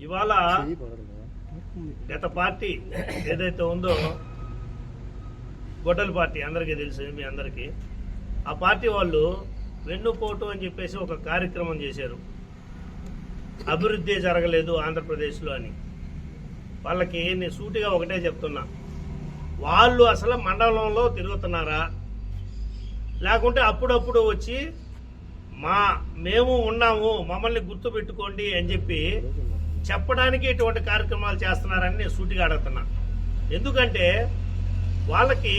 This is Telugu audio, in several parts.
ఇవాళ గత పార్టీ ఏదైతే ఉందో గొడ్డల పార్టీ అందరికీ తెలుసు, మీ అందరికీ ఆ పార్టీ వాళ్ళు వెన్నుపోటు అని చెప్పేసి ఒక కార్యక్రమం చేశారు. అభివృద్ధి జరగలేదు ఆంధ్రప్రదేశ్లో అని. వాళ్ళకి నేను సూటిగా ఒకటే చెప్తున్నా, వాళ్ళు అసలు మండలంలో తిరుగుతున్నారా, లేకుంటే అప్పుడప్పుడు వచ్చి మేము ఉన్నాము మమ్మల్ని గుర్తు పెట్టుకోండి అని చెప్పి చెప్పడానికి ఇటువంటి కార్యక్రమాలు చేస్తున్నారని నేను సూటిగా అడుగుతున్నా. ఎందుకంటే వాళ్ళకి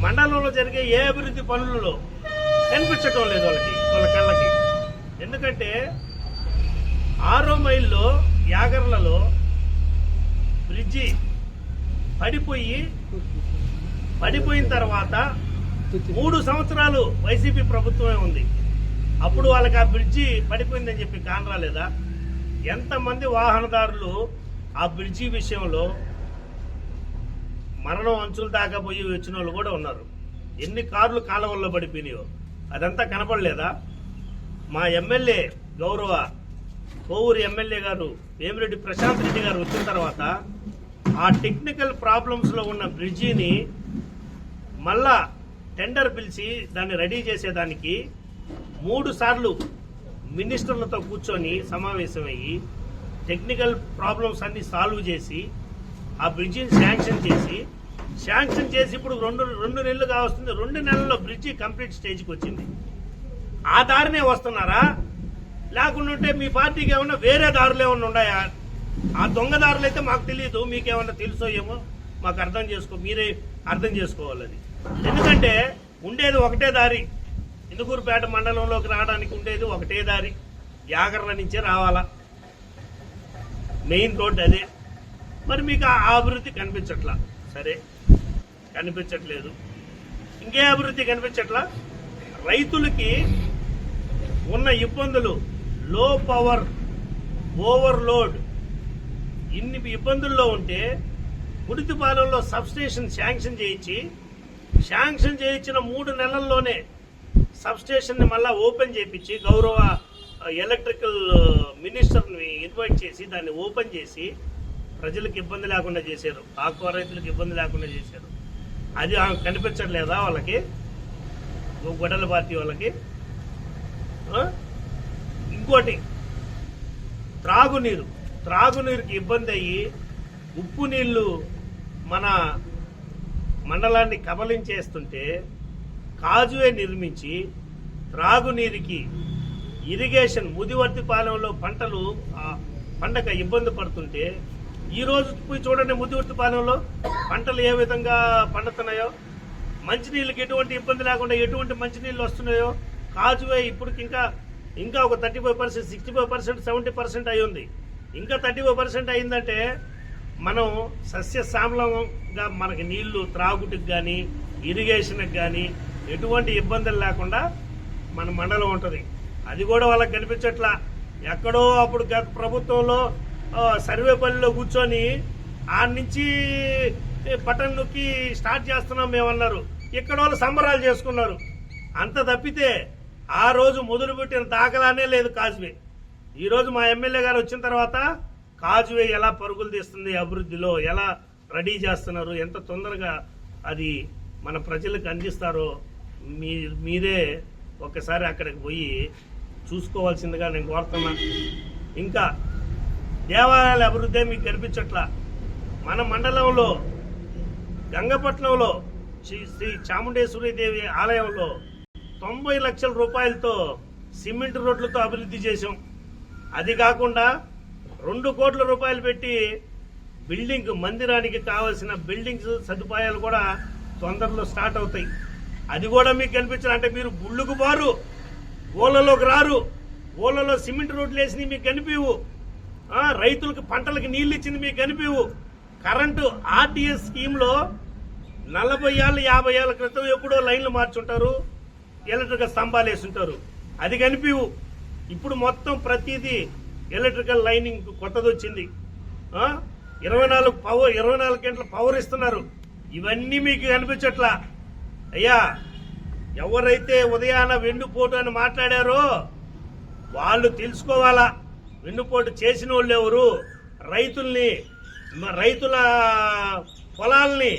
మండలంలో జరిగే ఏ అభివృద్ధి పనులలో కనిపించటం లేదు వాళ్ళ కళ్ళకి. ఎందుకంటే 6వ మైల్లో యాగర్లలో బ్రిడ్జి పడిపోయిన తర్వాత 3 సంవత్సరాలు వైసీపీ ప్రభుత్వమే ఉంది. అప్పుడు వాళ్ళకి ఆ బ్రిడ్జి పడిపోయిందని చెప్పి కానరాలేదా? ఎంతమంది వాహనదారులు ఆ బ్రిడ్జి విషయంలో మరణం అంచులు దాకా పోయి వచ్చిన వాళ్ళు కూడా ఉన్నారు. ఎన్ని కార్లు కాలువల్లో పడిపోయినాయో అదంతా కనపడలేదా? మా ఎమ్మెల్యే గౌరవ కోవూరు ఎమ్మెల్యే గారు వేమిరెడ్డి ప్రశాంత్ రెడ్డి గారు వచ్చిన తర్వాత ఆ టెక్నికల్ ప్రాబ్లమ్స్ లో ఉన్న బ్రిడ్జిని మళ్ళా టెండర్ పిలిచి దాన్ని రెడీ చేసేదానికి 3 సార్లు మినిస్టర్లతో కూర్చొని సమావేశమయ్యి టెక్నికల్ ప్రాబ్లమ్స్ అన్ని సాల్వ్ చేసి ఆ బ్రిడ్జిని శాంక్షన్ చేసి ఇప్పుడు రెండు నెలలు కావస్తుంది. 2 నెలల్లో బ్రిడ్జి కంప్లీట్ స్టేజ్కి వచ్చింది. ఆ దారినే వస్తున్నారా, లేకుంటే మీ పార్టీకి ఏమన్నా వేరే దారులు ఏమన్నా ఉన్నాయా? ఆ దొంగ దారులు అయితే మాకు తెలియదు, మీకేమన్నా తెలుసో ఏమో మీరే అర్థం చేసుకోవాలి. ఎందుకంటే ఉండేది ఒకటే దారి, ఇందుకూరుపేట మండలంలోకి రావడానికి ఉండేది ఒకటే దారి, యాగర్ల నుంచే రావాలా, మెయిన్ రోడ్ అదే. మరి మీకు ఆ అభివృద్ధి కనిపించట్లా, సరే కనిపించట్లేదు. ఇంకే అభివృద్ధి కనిపించట్లా. రైతులకి ఉన్న ఇబ్బందులు, లో పవర్, ఓవర్లోడ్, ఇన్ని ఇబ్బందుల్లో ఉంటే ముడితిపాలెంలో సబ్స్టేషన్ శాంక్షన్ చేయించిన 3 నెలల్లోనే సబ్స్టేషన్ ని మళ్ళా ఓపెన్ చేయించి గౌరవ ఎలక్ట్రికల్ మినిస్టర్ని ఇన్వైట్ చేసి దాన్ని ఓపెన్ చేసి ప్రజలకు ఇబ్బంది లేకుండా చేశారు, ఆక్వా రైతులకు ఇబ్బంది లేకుండా చేశారు. అది కనిపించట్లేదా వాళ్ళకి, గొడ్డల పార్టీ వాళ్ళకి? ఇంకోటి, త్రాగునీరుకి ఇబ్బంది అయ్యి ఉప్పు నీళ్లు మన మండలాన్ని కబలించేస్తుంటే కాజువే నిర్మించి త్రాగునీరుకి ఇరిగేషన్ ముదివర్తిపాలెంలో పంటక ఇబ్బంది పడుతుంటే ఈ రోజు పోయి చూడండి ముదివర్తిపాలెంలో పంటలు ఏ విధంగా పండుతున్నాయో, మంచినీళ్ళకి ఎటువంటి ఇబ్బంది లేకుండా ఎటువంటి మంచినీళ్ళు వస్తున్నాయో. కాజువే ఇప్పటికి ఇంకా ఒక 35%, 65%, 70% అయి ఉంది. ఇంకా 35% అయిందంటే మనం సస్యశ్యామలంగా మనకి నీళ్లు త్రాగుటికి కానీ ఇరిగేషన్కి కానీ ఎటువంటి ఇబ్బందులు లేకుండా మన మండలం ఉంటుంది. అది కూడా వాళ్ళకి కనిపించట్లా. ఎక్కడో అప్పుడు గత ప్రభుత్వంలో సర్వేపల్లిలో కూర్చొని ఆడి నుంచి బటన్ నొక్కి స్టార్ట్ చేస్తున్నాం మేమన్నారు. ఇక్కడ వాళ్ళు సంబరాలు చేసుకున్నారు. అంత తప్పితే ఆ రోజు మొదలుపెట్టిన దాఖలానే లేదు కాజువే. ఈ రోజు మా ఎమ్మెల్యే గారు వచ్చిన తర్వాత కాజువే ఎలా పరుగులు తీస్తుంది, అభివృద్ధిలో ఎలా రెడీ చేస్తున్నారు, ఎంత తొందరగా అది మన ప్రజలకు అందిస్తారో మీరే ఒక్కసారి అక్కడికి పోయి చూసుకోవాల్సిందిగా నేను కోరుతున్నా. ఇంకా దేవాలయాల అభివృద్ధి మీకు కనిపించట్లా. మన మండలంలో గంగపట్నంలో శ్రీ చాముండేశ్వరీదేవి ఆలయంలో 90 లక్షల రూపాయలతో సిమెంట్ రోడ్లతో అభివృద్ధి చేశాం. అది కాకుండా 2 కోట్ల రూపాయలు పెట్టి మందిరానికి కావాల్సిన బిల్డింగ్స్ సదుపాయాలు కూడా తొందరలో స్టార్ట్ అవుతాయి. అది కూడా మీకు కనిపించాలి. అంటే మీరు గుళ్ళకు బారు, ఊళ్ళలోకి రారు, ఊళ్ళలో సిమెంట్ రోడ్లు వేసినవి మీకు కనిపివు, రైతులకు పంటలకు నీళ్లు ఇచ్చింది మీకు కనిపివు. కరెంటు ఆర్టీఎస్ స్కీమ్ లో 40 ఏళ్ళు 50 ఏళ్ల క్రితం ఎప్పుడో లైన్లు మార్చుంటారు, ఎలక్ట్రికల్ స్తంభాలు వేసుంటారు, అది కనిపివు. ఇప్పుడు మొత్తం ప్రతిదీ ఎలక్ట్రికల్ లైనింగ్ కొత్తది వచ్చింది. 24 గంటల పవర్ ఇస్తున్నారు. ఇవన్నీ మీకు కనిపించట్లా. అయ్యా, ఎవరైతే ఉదయాన వెన్నుపోటు అని మాట్లాడారో వాళ్ళు తెలుసుకోవాలా. వెన్నుపోటు చేసిన వాళ్ళు ఎవరు? రైతుల్ని, రైతుల పొలాల్ని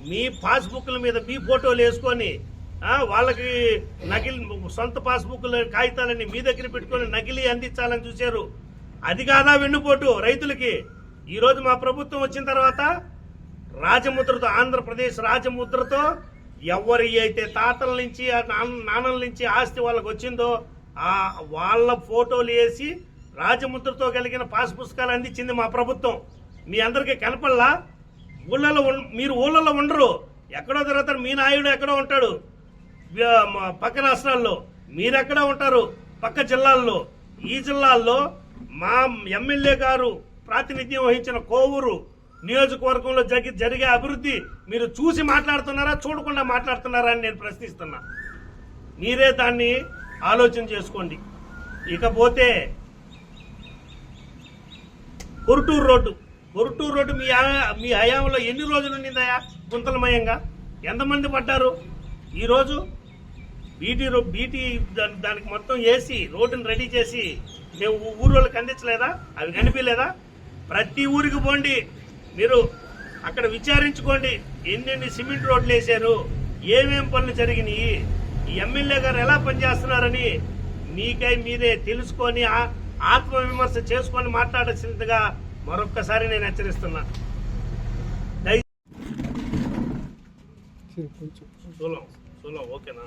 మీ పాస్బుక్ల మీద మీ ఫోటోలు వేసుకొని వాళ్ళకి నకిలీ సొంత పాస్బుక్ల కాగితాలని మీ దగ్గర పెట్టుకొని నకిలీ అందించాలని చూశారు. అది కాదా వెన్నుపోటు రైతులకి? ఈరోజు మా ప్రభుత్వం వచ్చిన తర్వాత రాజముద్రతో, ఆంధ్రప్రదేశ్ రాజముద్రతో ఎవరి అయితే తాతల నుంచి నాన్నల నుంచి ఆస్తి వాళ్ళకి వచ్చిందో వాళ్ళ ఫోటోలు వేసి రాజముద్రతో కలిగిన పాస్ పుస్తకాలు అందించింది మా ప్రభుత్వం. మీ అందరికీ కనపడలా? మీరు ఊళ్ళలో ఉండరు, ఎక్కడో తిరుగుతారు. మీ నాయుడు ఎక్కడో ఉంటాడు పక్క రాష్ట్రాల్లో, మీరెక్కడో ఉంటారు పక్క జిల్లాల్లో. ఈ జిల్లాల్లో మా ఎమ్మెల్యే గారు ప్రాతినిధ్యం వహించిన కోవూరు నియోజకవర్గంలో జరిగే అభివృద్ధి మీరు చూసి మాట్లాడుతున్నారా, చూడకుండా మాట్లాడుతున్నారా అని నేను ప్రశ్నిస్తున్నా. మీరే దాన్ని ఆలోచన చేసుకోండి. ఇకపోతే కొరుటూరు రోడ్డు మీ హయాంలో ఎన్ని రోజులు ఉండిందయా గుంతలమయంగా? ఎంతమంది పడ్డారు? ఈరోజు బీటీ దానికి మొత్తం వేసి రోడ్డును రెడీ చేసి మేము ఊరోళ్ళకి అందించలేదా? అవి కనిపించలేదా? ప్రతి ఊరికి పోండి, మీరు అక్కడ విచారించుకోండి ఎన్నెన్ని సిమెంట్ రోడ్లు వేశారు, ఏమేం పనులు జరిగినాయి, ఈ ఎమ్మెల్యే గారు ఎలా పనిచేస్తున్నారని మీరే తెలుసుకొని ఆత్మవిమర్శ చేసుకొని మాట్లాడాల్సిందిగా మరొక్కసారి నేను హెచ్చరిస్తున్నా. ఓకేనా?